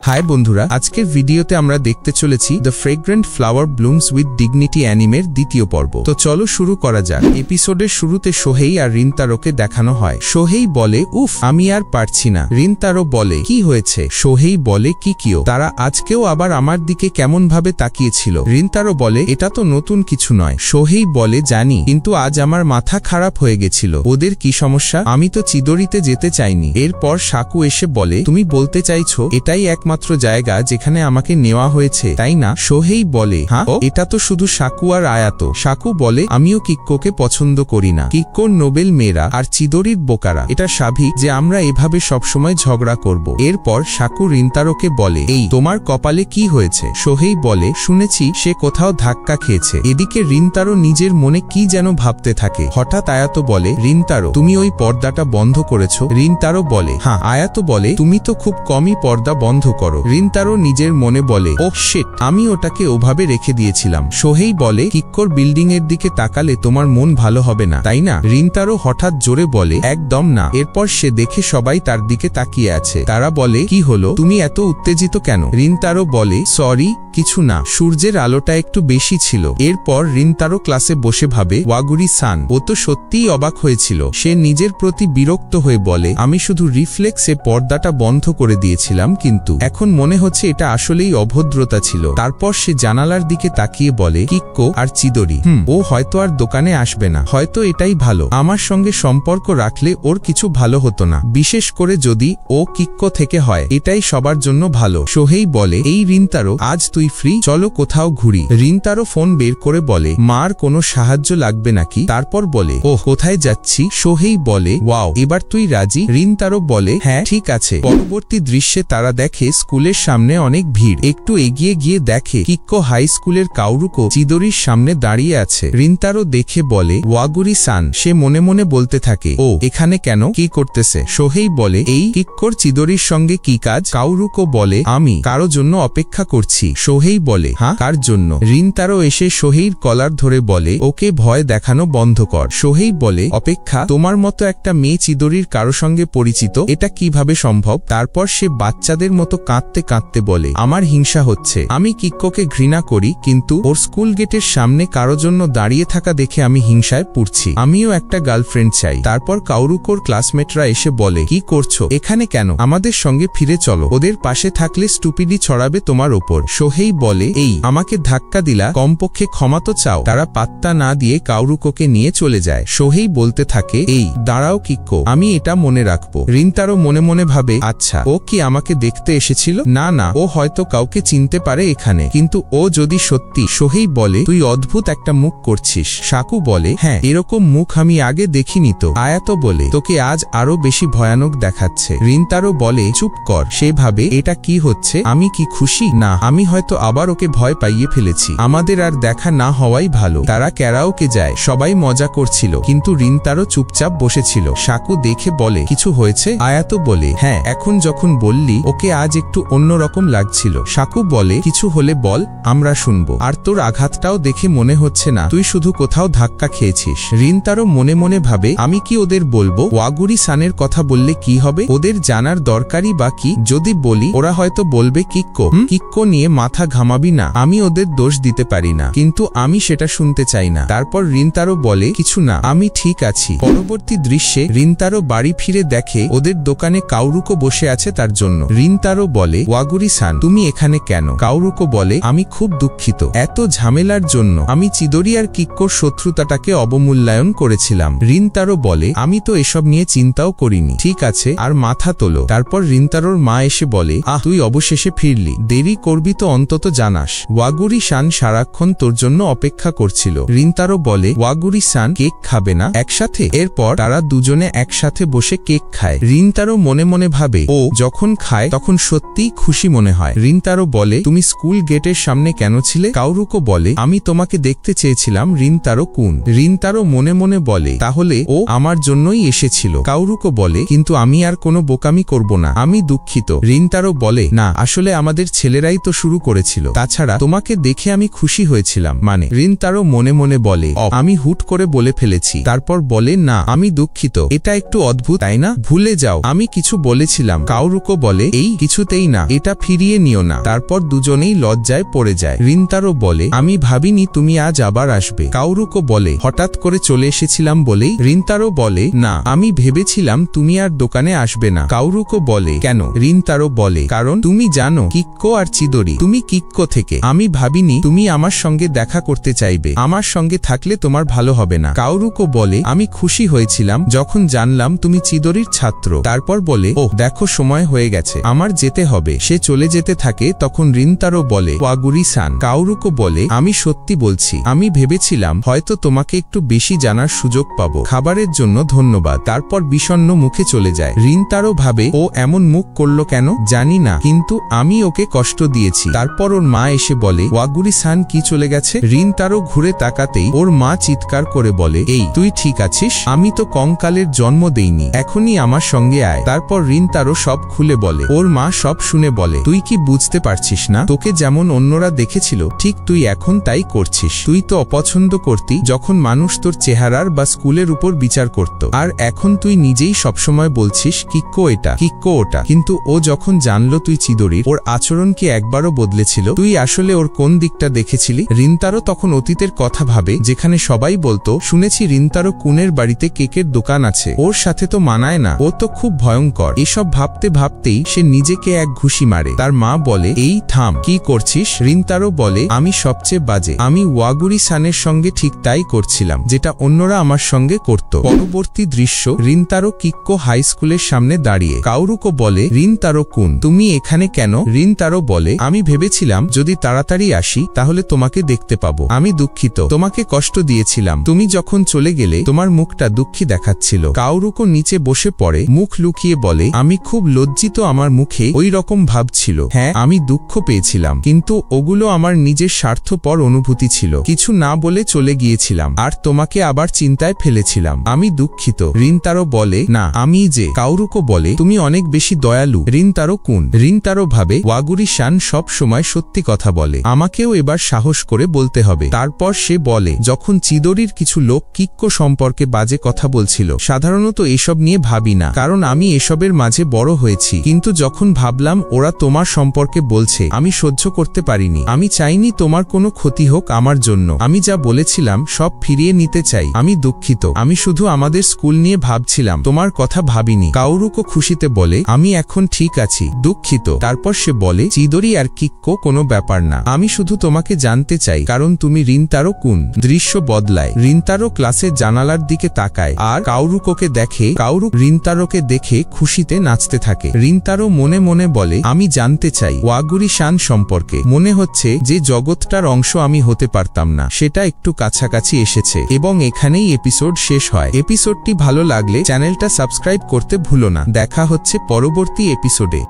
High বন্ধুরা, আজকের ভিডিওতে আমরা দেখতে চলেছি the fragrant flower blooms with dignity অ্যানিমের দ্বিতীয় পর্ব। তো চলো শুরু করা যাক। এপিসোডের শুরুতে সোহেই আর রিনতারোকে দেখানো হয়। সোহেই বলে, উফ, আমি আর পারছি না। রিনতারো বলে, কি হয়েছে? সোহেই বলে, কিকিও। তারা আজকেও আবার আমার দিকে কেমন ভাবে তাকিয়েছিল। রিনতারো বলে, এটা তো নতুন কিছু নয়। সোহেই বলে, জানি, কিন্তু আজ আমার মাথা খারাপ হয়ে গেছিল। ওদের কি সমস্যা? আমি তো চিদরিতে যেতে চাইনি। এরপর সাকু এসে বলে, তুমি বলতে চাইছো এটাই একমাত্র জায়গা যেখানে আমাকে নেওয়া হয়েছে, তাই না? সোহেই বলে, হ্যাঁ। এটা তো শুধু সাকু আর আয়াতো। সাকু বলে, আমিও কিক্কোকে পছন্দ করি না। কিক্কোর নোবেল মেয়েরা আর চিদরির বোকারা। এটা স্বাভাবিক যে আমরা এভাবে সবসময় ঝগড়া করব। এরপর সাকু রিনতারোকে বলে, এই তোমার কপালে কি হয়েছে? সোহেই বলে, শুনেছি সে কোথাও ধাক্কা খেয়েছে। এদিকে রিনতারো নিজের মনে কি যেন ভাবতে থাকে। হঠাৎ আয়াতো বলে, রিনতারো, তুমি ওই পর্দাটা বন্ধ করেছো? রিনতারো বলে, হ্যাঁ। আয়াতো বলে, তুমি তো খুব কমই পর্দা বন্ধ করো। রিনতারো নিজের মনে বলে, ও শিট, আমি ওটাকে ওভাবে রেখে দিয়েছিলাম। সোহেই বলে, কিক্কোর বিল্ডিং এর দিকে তাকালে তোমার মন ভালো হবে না, তাই না? রিনতারো হঠাৎ জোরে বলে, একদম না। এরপর সে দেখে সবাই তার দিকে তাকিয়ে আছে। তারা বলে, কি হলো, তুমি এত উত্তেজিত কেন? রিনতারো বলে, সরি, কিছু না, সূর্যের আলোটা একটু বেশি ছিল। এরপর রিনতারো ক্লাসে বসে ভাবে, ওয়াগুরি সান। ও তো সত্যিই অবাক হয়েছিল। সে নিজের প্রতি বিরক্ত হয়ে বলে, আমি শুধু রিফ্লেক্সে পর্দাটা বন্ধ করে দিয়েছিলাম, কিন্তু এখন মনে হচ্ছে এটা আসলেই অভদ্রতা ছিল। তারপর সে জানালার দিকে তাকিয়ে বলে, কিক্কো আর চিদরি, ও হয়তো আর দোকানে আসবে না। হয়তো এটাই ভালো। আমার সঙ্গে সম্পর্ক রাখলে ওর কিছু ভালো হতো না, বিশেষ করে যদি ও কিক্কো থেকে হয়। এটাই সবার জন্য ভালো। সোহেই বলে, এই রিনতারো, আজ তুই ফ্রি? চলো কোথাও ঘুরি। রিনতারো ফোন বের করে বলে, মার কোনো সাহায্য লাগবে নাকি? তারপর বলে, ও কোথায় যাচ্ছি? সোহেই বলে, ওয়াও, এবার তুই রাজি? রিনতারো বলে, হ্যাঁ ঠিক আছে। পরবর্তী দৃশ্যে তারা দেখে স্কুলের সামনে অনেক ভিড়। একটু এগিয়ে গিয়ে দেখে কিক্কো হাই স্কুলের কাউরুকো চিদরির সামনে দাঁড়িয়ে আছে। রিনতারো দেখে বলে, ওয়াগুরি সান। সে মনে মনে বলতে থাকে, ও এখানে কেন, কি করতেছে? সোহেই বলে, এই কিক্কোর চিদরির সঙ্গে কি কাজ? কাউরুকো বলে, আমি কারো জন্য অপেক্ষা করছি। সোহেই বলে, হ্যাঁ, কার জন্য? রিনতারো এসে সোহেইর কলার ধরে বলে, ওকে ভয় দেখানো বন্ধ কর। সোহেই বলে, অপেক্ষা? তোমার মতো একটা মেয়ে চিদরির কারো সঙ্গে পরিচিত, এটা কিভাবে সম্ভব? তারপর সে বাচ্চাদের মতো কাঁদতে কাঁদতে বলে, আমার হিংসা হচ্ছে। আমি কিক্কোকে ঘৃণা করি, কিন্তু ওর স্কুল গেটের সামনে কারো জন্য দাঁড়িয়ে থাকা দেখে আমি হিংসায় পুড়ছি। আমিও একটা গার্লফ্রেন্ড চাই। তারপর কাউরুকোর ক্লাসমেটরা এসে বলে, কি করছো এখানে কেন? আমাদের সঙ্গে ফিরে চলো। ওদের পাশে থাকলে স্টুপিডি ছড়াবে তোমার ওপর। সোহেই বলে, এই আমাকে ধাক্কা দিলা, কমপক্ষে ক্ষমা তো চাও। তারা পাত্তা না দিয়ে কাউরুকোকে নিয়ে চলে যায়। সোহেই বলতে থাকে, এই দাঁড়াও কিক্কো, আমি এটা মনে রাখবো। রিনতারো মনে মনে ভাবে, আচ্ছা, ও কি আমাকে দেখতে এসেছিল? না না, ও হয়তো কাউকে চিনতে পারে এখানে, কিন্তু ও যদি সত্যি। সোহেই বলে, তুই অদ্ভুত একটা মুখ করছিস। সাকু বলে, হ্যাঁ, এরকম মুখ আমি আগে দেখিনি তো। আয়াতো বলে, তোকে আজ আরো বেশি ভয়ানক দেখাচ্ছে। রিনতারো বলে, চুপ কর। সে ভাবে, এটা কি হচ্ছে? আমি কি খুশি? না, আমি হয়তো আবার ওকে ভয় পাইয়ে ফেলেছি। আমাদের আর দেখা না হওয়াই ভালো। তারা ক্যারাওকে যায়। সবাই মজা করছিল, কিন্তু রিনতারো চুপচাপ বসেছিল। সাকু দেখে বলে, কিছু হয়েছে? আয়াতো বলে, হ্যাঁ, এখন যখন বললি ওকে আজ একটু অন্যরকম লাগছিল। সাকু বলে, কিছু হলে বল, আমরা শুনবো। আর তোর আঘাতটাও দেখে মনে হচ্ছে না তুই শুধু কোথাও ধাক্কা খেয়েছিস। রিনতারো মনে মনে ভাবে, আমি কি ওদের বলবো? ওয়াগুরি সানের কথা বললে কি হবে? ওদের জানার দরকারই বা কি? যদি বলি ওরা হয়তো বলবে কিক্কো। কিক্কো নিয়ে মাথা ঘামাবি না। আমি ওদের দোষ দিতে পারি না, কিন্তু আমি সেটা শুনতে চাই না। তারপর রিনতারো বলে, কিছু না, আমি ঠিক আছি। পরবর্তী দৃশ্যে রিনতারো বাড়ি ফিরে দেখে ওদের দোকানে কাউরুকো বসে আছে তার জন্য। রিনতারো বলে, ওয়াগুরি সান, তুমি এখানে কেন? কাউরুকো বলে, আমি খুব দুঃখিত। এত ঝামেলার জন্য আমি চিদরি আর কিক্কোর শত্রুতাটাকে অবমূল্যায়ন করেছিলাম। রিনতারো বলে, আমি তো এসব নিয়ে চিন্তাও করিনি। ঠিক আছে, আর মাথা তোলো। তারপর রিনতারোর মা এসে বলে, তুই অবশেষে ফিরলি। দেরি করবি তো অন্তত জানাস। ওয়াগুরি সান সারাক্ষণ তোর জন্য অপেক্ষা করছিল। রিনতারো বলে, ওয়াগুরি সান কেক খাবে না একসাথে? এরপর তারা দুজনে একসাথে বসে কেক খায়। রিনতারো মনে মনে ভাবে, ও যখন খায় তখন সত্যিই খুশি মনে হয়। রিনতারো বলে, তুমি স্কুল গেটের সামনে কেন ছিলে? কাউরুকো বলে, আমি তোমাকে দেখতে চেয়েছিলাম। রিনতারো কুন। রিনতারো মনে মনে বলে, তাহলে ও আমার জন্যই এসেছিল। কাউরুকো বলে, কিন্তু আমি আর কোনো বোকামি করব না, আমি দুঃখিত। রিনতারো বলে, না, আসলে আমাদের ছেলেরাই তো শুরু করেছিল। তাছাড়া তোমাকে দেখে আমি খুশি হয়েছিলাম। মানে? রিনতারো মনে মনে বলে, আমি হুট করে বলে ফেলেছি। তারপর বলে, না, আমি দুঃখিত। এটা একটু অদ্ভুত, তাই না? ভুলে যাও, আমি কিছু বলেছিলাম। কাউরুকো বলে, এই কিছুতে কিছুতেই না, এটা ফিরিয়ে নিও না। তারপর দুজনেই লজ্জায় পড়ে যায়। রিন্তারো বলে, আমি ভাবিনি তুমি আজ আবার আসবে। কাওরুকো বলে, হঠাৎ করে চলে এসেছিলাম বলেই। রিন্তারো বলে, না, আমি ভেবেছিলাম তুমি আর দোকানে আসবে না। কাওরুকো বলে, কেন? রিন্তারো বলে, কারণ তুমি জানো কিক্কো আর চিদরি, তুমি কিক্কো থেকে। আমি ভাবিনি তুমি আমার সঙ্গে দেখা করতে চাইবে, আমার সঙ্গে থাকলে তোমার ভালো হবে না। কাওরুকো বলে, আমি খুশি হয়েছিলাম যখন জানলাম তুমি চিদরির ছাত্র। তারপর বলে, ওহ দেখো সময় হয়ে গেছে, আমার যেতে হবে। সে চলে যেতে থাকে। তখন রিন্তারো বলে, ওয়াগুরি-সান। কাওরুকো বলে, আমি সত্যি বলছি, আমি ভেবেছিলাম হয়তো তোমাকে একটু বেশি জানার সুযোগ পাবো। খাবারের জন্য ধন্যবাদ। তারপর বিষণ্ণ মুখে চলে যায়। রিন্তারো ভাবে, ও এমন মুখ করলো কেন জানি না, কিন্তু আমি ওকে কষ্ট দিয়েছি। তারপর ওর মা এসে বলে, ওয়াগুরি-সান কি চলে গেছে? রিন্তারো ঘুরে তাকাতেই ওর মা চিৎকার করে বলে, এই তুই ঠিক আছিস? আমি তো কঙ্কালের জন্ম দেইনি, এখনই আমার সঙ্গে আয়। তারপর রিন্তারো সব খুলে বলে। ওর মা সব শুনে বলে, তুই কি বুঝতে পারছিস না? তোকে যেমন অন্যরা দেখেছিল ঠিক তুই এখন তাই করছিস। তুই তো অপছন্দ করতি যখন মানুষ তোর চেহারার বা স্কুলের উপর বিচার করত, আর এখন তুই নিজেই সবসময় বলছিস কিক্কো এটা কিক্কো ওটা। কিন্তু ও যখন জানলো তুই চিদরির, ওর আচরণ কি একবারও বদলেছিল? তুই আসলে ওর কোন দিকটা দেখেছিলি? রিন্তারো তখন অতীতের কথা ভাবে, যেখানে সবাই বলতো, শুনেছি রিন্তারো কুনের বাড়িতে কেকের দোকান আছে, ওর সাথে তো মানায় না, ও তো খুব ভয়ঙ্কর। এসব ভাবতে ভাবতেই সে নিজেকে এক ঘুষি মারে। তার মা বলে, এই থাম, কি করছিস? রিন্তারো বলে, আমি সবচেয়ে বাজে, আমি ওয়াগুরি-সানের সঙ্গে ঠিক তাই করছিলাম যেটা অন্যরা আমার সঙ্গে করত। পরবর্তী দৃশ্য, রিন্তারো কিক্কো হাই স্কুলের সামনে দাঁড়িয়ে। কাওরুকো বলে, রিন্তারো কুন, তুমি এখানে কেন? রিন্তারো বলে, আমি ভেবেছিলাম যদি তাড়াতাড়ি আসি তাহলে তোমাকে দেখতে পাবো। আমি দুঃখিত, তোমাকে কষ্ট দিয়েছিলাম। তুমি যখন চলে গেলে তোমার মুখটা দুঃখী দেখাচ্ছিল। কাওরুকো নিচে বসে পড়ে, মুখ লুকিয়ে বলে, আমি খুব লজ্জিত, আমার মুখে ওই রকম ভাব ছিল। হ্যাঁ, আমি দুঃখ পেয়েছিলাম, কিন্তু ওগুলো আমার নিজের স্বার্থপর অনুভূতি ছিল। কিছু না বলে চলে গিয়েছিলাম আর তোমাকে আবার চিন্তায় ফেলেছিলাম। আমি দুঃখিত। রিন্তারো বলে, না আমি যে। কাওরুকো বলে, তুমি অনেক বেশি দয়ালু রিন্তারো কুন। রিন্তারো ভাবে, ওয়াগুরি-সান সব সময় সত্যি কথা বলে, আমাকেও এবার সাহস করে বলতে হবে। তারপর সে বলে, যখন চিদরির কিছু লোক কিক্কো সম্পর্কে বাজে কথা বলছিল, সাধারণত এসব নিয়ে ভাবি না, কারণ আমি এসবের মাঝে বড় হয়েছি, কিন্তু যখন ভাবলাম ওরা তোমার সম্পর্কে বলছে, আমি সহ্য করতে পারিনি। আমি চাইনি তোমার কোনো ক্ষতি হোক আমার জন্য। আমি যা বলেছিলাম সব ফিরিয়ে নিতে চাই। আমি দুঃখিত, আমি শুধু আমাদের স্কুল নিয়ে ভাবছিলাম, তোমার কথা ভাবিনি। কাওরুকো খুশিতে বলে, আমি এখন ঠিক আছি, দুঃখিত। তারপর সে বলে, চিদরি আর কিক্কো কোনো ব্যাপার না, আমি শুধু তোমাকে জানতে চাই কারণ তুমি রিন্তারো কুন। দৃশ্য বদলায়। রিন্তারো ক্লাসের জানালার দিকে তাকায় আর কাওরুকোকে দেখে। কাওরুকো রিন্তারোকে দেখে খুশিতে নাচতে থাকে। রিন্তারো মনে মনে বলে, আমি জানতে চাই ওয়াগুরি-সান সম্পর্কে। মনে হচ্ছে যে জগৎটার অংশ আমি হতে পারতাম না, সেটা একটু কাছাকাছি এসেছে। এবং এখানেই এপিসোড শেষ হয়। এপিসোডটি ভালো লাগলে চ্যানেলটা সাবস্ক্রাইব করতে ভুলো না। দেখা হচ্ছে পরবর্তী এপিসোডে।